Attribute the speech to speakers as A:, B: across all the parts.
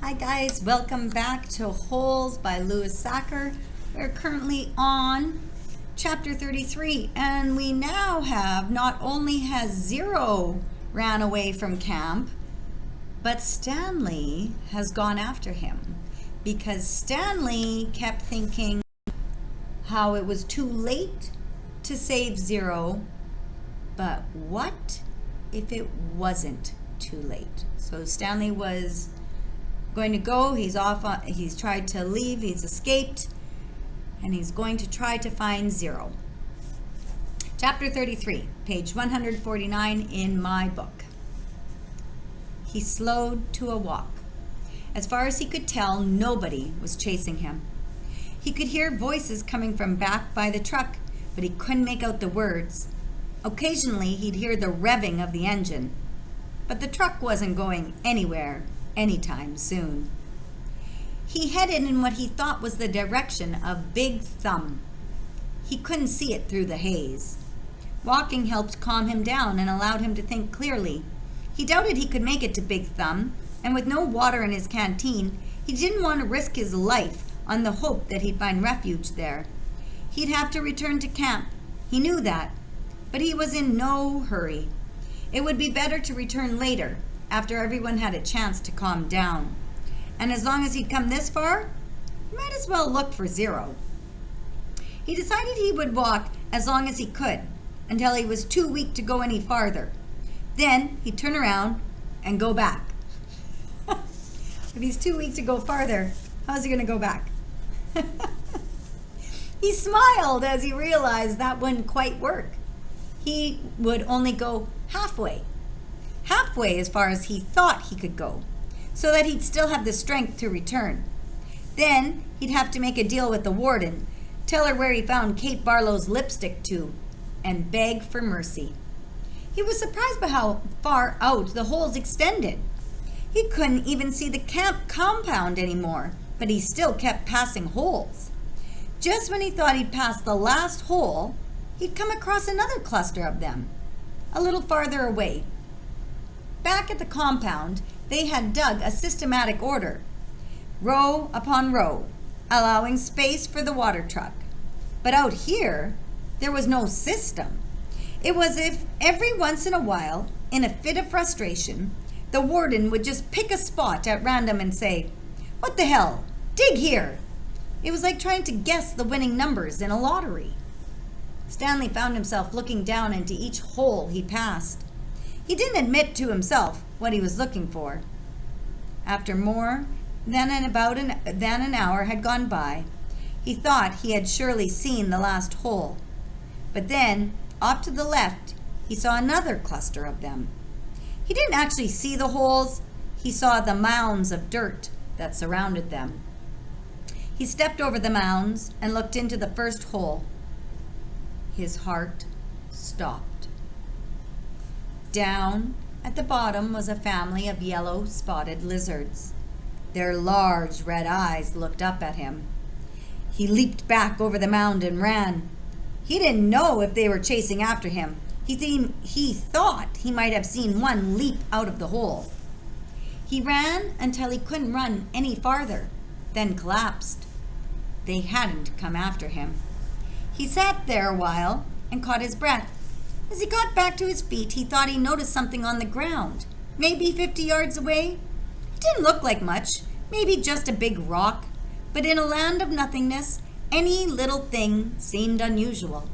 A: Hi guys, welcome back to Holes by Sachar. We're currently on chapter 33 and we now have, not only has Zero ran away from camp, but Stanley has gone after him because Stanley kept thinking how it was too late to save Zero, but what if it wasn't too late? So Stanley was going to go, he's tried to leave, he's escaped, and he's going to try to find Zero. Chapter 33, page 149 in my book. He slowed to a walk. As far as he could tell, nobody was chasing him. He could hear voices coming from back by the truck, but he couldn't make out the words. Occasionally, he'd hear the revving of the engine, but the truck wasn't going anywhere anytime soon. He headed in what he thought was the direction of Big Thumb. He couldn't see it through the haze. Walking helped calm him down and allowed him to think clearly. He doubted he could make it to Big Thumb, and with no water in his canteen, he didn't want to risk his life on the hope that he'd find refuge there. He'd have to return to camp. He knew that, but he was in no hurry. It would be better to return later, after everyone had a chance to calm down. And as long as he'd come this far, he might as well look for Zero. He decided he would walk as long as he could, until he was too weak to go any farther. Then he'd turn around and go back. If he's too weak to go farther, how's he going to go back? He smiled as he realized that wouldn't quite work. He would only go halfway as far as he thought he could go, so that he'd still have the strength to return. Then he'd have to make a deal with the warden, tell her where he found Kate Barlow's lipstick tube, and beg for mercy. He was surprised by how far out the holes extended. He couldn't even see the camp compound anymore, but he still kept passing holes. Just when he thought he'd passed the last hole, he'd come across another cluster of them, a little farther away. Back at the compound, they had dug a systematic order, row upon row, allowing space for the water truck. But out here, there was no system. It was as if every once in a while, in a fit of frustration, the warden would just pick a spot at random and say, "What the hell? Dig here!" It was like trying to guess the winning numbers in a lottery. Stanley found himself looking down into each hole he passed. He didn't admit to himself what he was looking for. After more than an hour had gone by, he thought he had surely seen the last hole. But then, off to the left, he saw another cluster of them. He didn't actually see the holes. He saw the mounds of dirt that surrounded them. He stepped over the mounds and looked into the first hole. His heart stopped. Down at the bottom was a family of yellow spotted lizards. Their large red eyes looked up at him. He leaped back over the mound and ran. He didn't know if they were chasing after him. He thought he might have seen one leap out of the hole. He ran until he couldn't run any farther, then collapsed. They hadn't come after him. He sat there a while and caught his breath. As he got back to his feet, he thought he noticed something on the ground, maybe 50 yards away. It didn't look like much, maybe just a big rock, but in a land of nothingness, any little thing seemed unusual.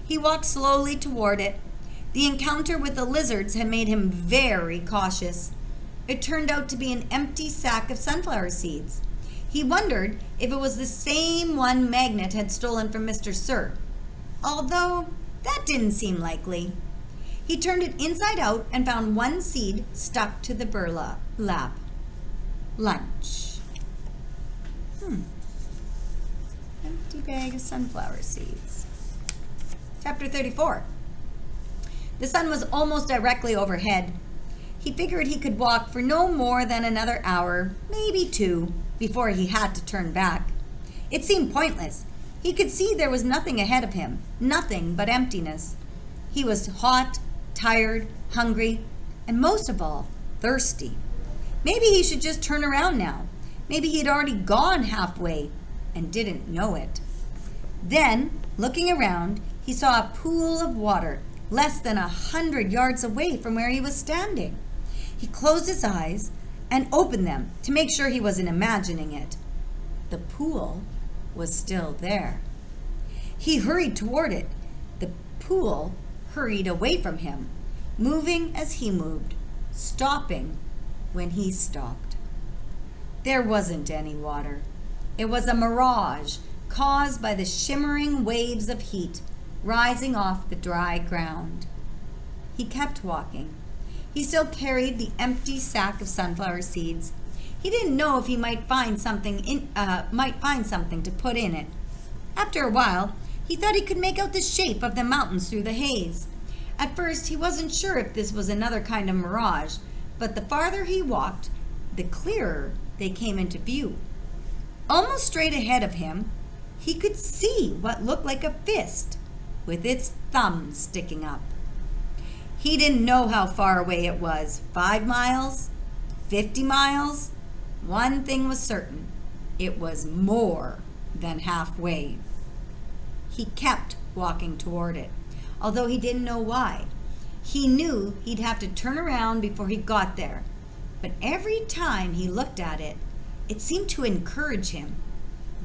A: He walked slowly toward it. The encounter with the lizards had made him very cautious. It turned out to be an empty sack of sunflower seeds. He wondered if it was the same one Magnet had stolen from Mr. Sir, although that didn't seem likely. He turned it inside out and found one seed stuck to the burlap. Lunch. Empty bag of sunflower seeds. Chapter 34. The sun was almost directly overhead. He figured he could walk for no more than another hour, maybe 2, before he had to turn back. It seemed pointless. He could see there was nothing ahead of him, nothing but emptiness. He was hot, tired, hungry, and most of all, thirsty. Maybe he should just turn around now. Maybe he'd already gone halfway and didn't know it. Then, looking around, he saw a pool of water less than 100 yards away from where he was standing. He closed his eyes and opened them to make sure he wasn't imagining it. The pool was still there. He hurried toward it. The pool hurried away from him, moving as he moved, stopping when he stopped. There wasn't any water. It was a mirage caused by the shimmering waves of heat rising off the dry ground. He kept walking. He still carried the empty sack of sunflower seeds. He didn't know if he might find something to put in it. After a while, he thought he could make out the shape of the mountains through the haze. At first, he wasn't sure if this was another kind of mirage, but the farther he walked, the clearer they came into view. Almost straight ahead of him, he could see what looked like a fist with its thumb sticking up. He didn't know how far away it was, 5 miles, 50 miles. One thing was certain, it was more than halfway. He kept walking toward it, although he didn't know why. He knew he'd have to turn around before he got there, but every time he looked at it, it seemed to encourage him,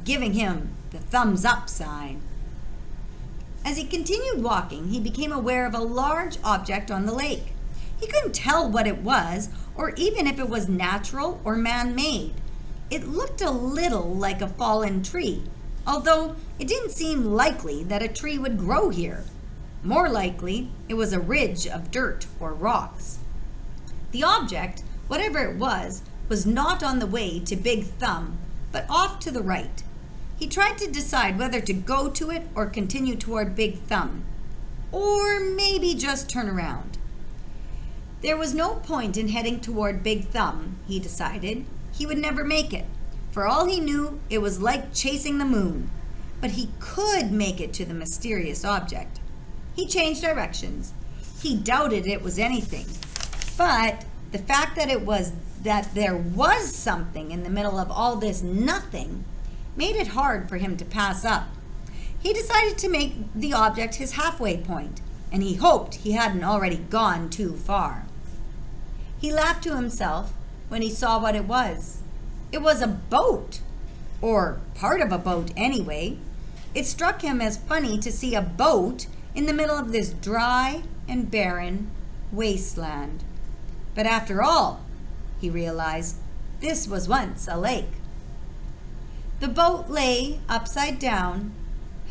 A: giving him the thumbs up sign. As he continued walking, he became aware of a large object on the lake. He couldn't tell what it was, or even if it was natural or man-made. It looked a little like a fallen tree, although it didn't seem likely that a tree would grow here. More likely, it was a ridge of dirt or rocks. The object, whatever it was not on the way to Big Thumb, but off to the right. He tried to decide whether to go to it or continue toward Big Thumb, or maybe just turn around. There was no point in heading toward Big Thumb, he decided. He would never make it. For all he knew, it was like chasing the moon. But he could make it to the mysterious object. He changed directions. He doubted it was anything. But the fact that there was something in the middle of all this nothing made it hard for him to pass up. He decided to make the object his halfway point, and he hoped he hadn't already gone too far. He laughed to himself when he saw what it was. It was a boat, or part of a boat anyway. It struck him as funny to see a boat in the middle of this dry and barren wasteland. But after all, he realized, this was once a lake. The boat lay upside down,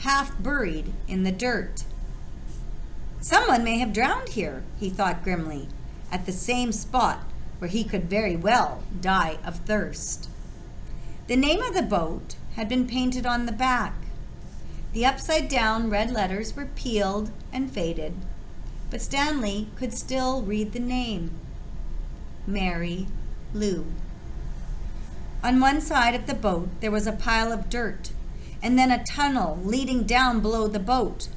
A: half buried in the dirt. Someone may have drowned here, he thought grimly, at the same spot where he could very well die of thirst. The name of the boat had been painted on the back. The upside-down red letters were peeled and faded, but Stanley could still read the name, Mary Lou. On one side of the boat there was a pile of dirt, and then a tunnel leading down below the boat.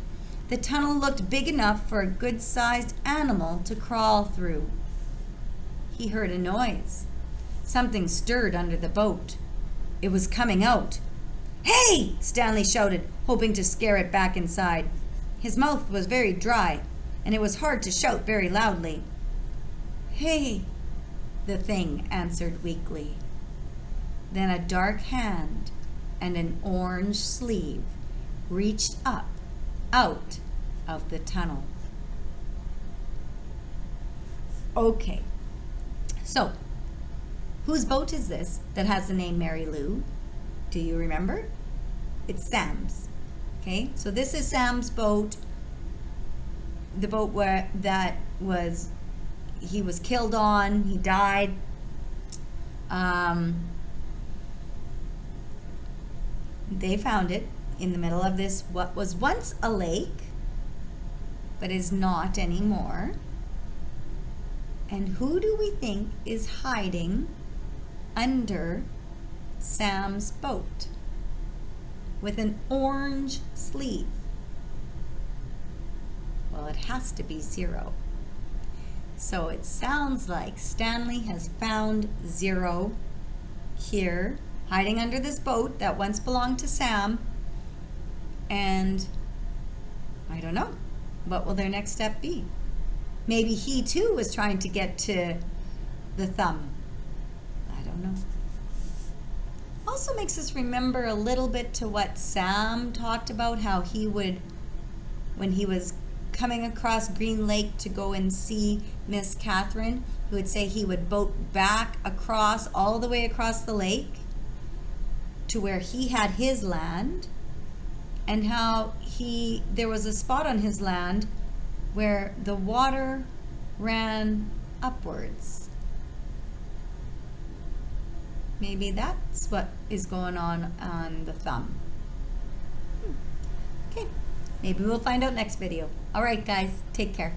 A: The tunnel looked big enough for a good-sized animal to crawl through. He heard a noise. Something stirred under the boat. It was coming out. "Hey!" Stanley shouted, hoping to scare it back inside. His mouth was very dry, and it was hard to shout very loudly. "Hey!" the thing answered weakly. Then a dark hand and an orange sleeve reached up out of the tunnel. Okay, so whose boat is this that has the name Mary Lou? Do you remember? It's Sam's. Okay, so this is Sam's boat, the boat he was killed on, he died. They found it in the middle of this, what was once a lake, but is not anymore. And who do we think is hiding under Sam's boat with an orange sleeve? Well, it has to be Zero. So it sounds like Stanley has found Zero here, hiding under this boat that once belonged to Sam. And I don't know. What will their next step be? Maybe he too was trying to get to the thumb. I don't know. Also makes us remember a little bit to what Sam talked about, how he would, when he was coming across Green Lake to go and see Miss Catherine, he would say he would boat back across, all the way across the lake to where he had his land, and how there was a spot on his land where the water ran upwards. Maybe that's what is going on the thumb. Okay, maybe we'll find out next video. All right, guys, take care.